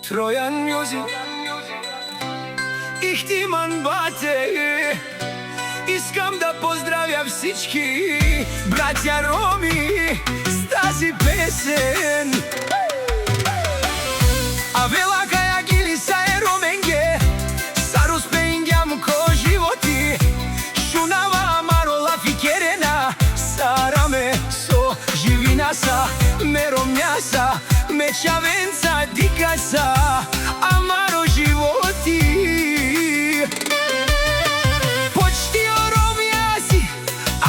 Троян Music. Ихтиман бате, искам да поздравя всички братја роми с тази песен. Авела каја гили са е роменге, сарус пеингјам ко животи, шунава марола фикерена, сараме со живинаса, ме ромњаса, ме чавенца дикаса, амаро животи. Почтио ромјаси,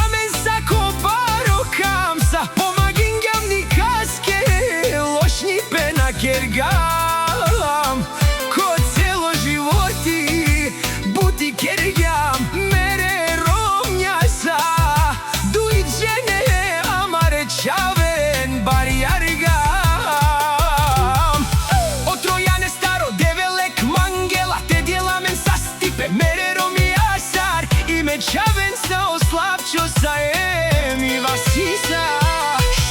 амен сако баро камса, помагингјам ни каске, лошни пена кергам, ко цело животи, бути кергјам, мере ромњаса, дуиджене, амаре чавен, бар јаргам. Од Тројане старо девелек мангела, те дјеламен са стипе, мере ромјасар, и ме чавен са ослабчо са еми васиса.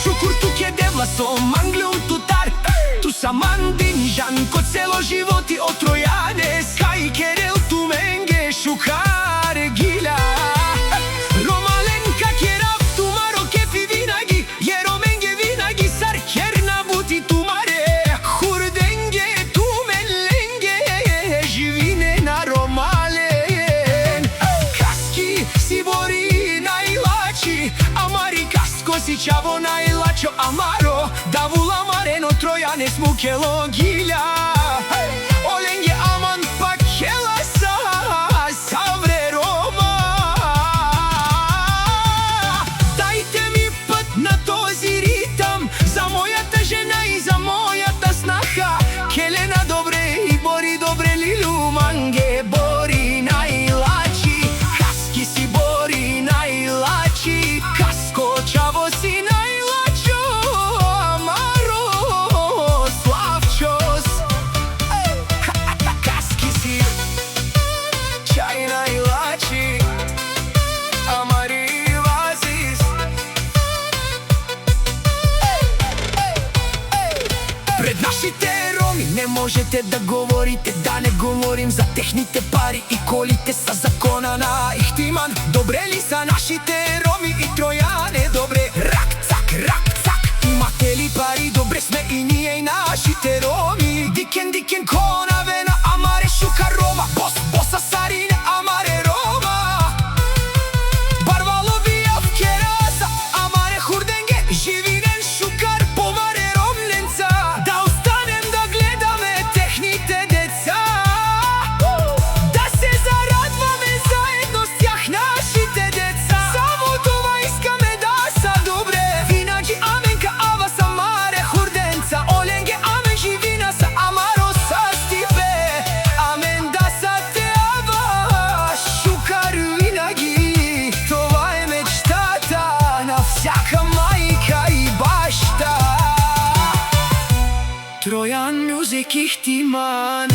Шукур туке девла со манглиум тутар, ту са мандин жан ко цело животи од Тројане, скај керел ту менге шукар гиля. Ромален какерав тумаро кефи винаги, е роменге винаги сар керна бути тумаре, хурденге тумен ленге, живине на ромален. Каски си бори најлачи, амари каско си чаво најлачо, амаро давула марено Тројане смукело гиля. Оленге аман пакела са, савре рома. Дајте ми пат на този ритам, за мојата жена и за мојата снаха, Келена добре и бори добре, лилу манге бори најлачи, каски си бори најлачи, каско чаво си најлачо, амаро славчос. Каски си чај најлачи, амари вазис. Пред нашите роми не можете да говорите, да не говорим за техните пари и колите са закона на Ихтиман. Добре ли са нашите роми и Тројане? Добре, рак-цак, имате ли пари? Добре сме и ние и нашите роми. Дикен, кона вена, амаре шука рома, боса сарине, амаре рома. Барвало бијав кераса, амаре хурденге, живинен шукар, помаре ромленца. Да останем да гледаме техните деца, да се зарадваме заедно с тях, нашите деца. Само това искаме да са добре, винаги аменка, ава са маре хурденца. Оленге амен, живина са, амаро са стипе, амен да са те, ава шукар винаги. Това е мечтата на всяка майка и баща. Тројан Music Ихтиман.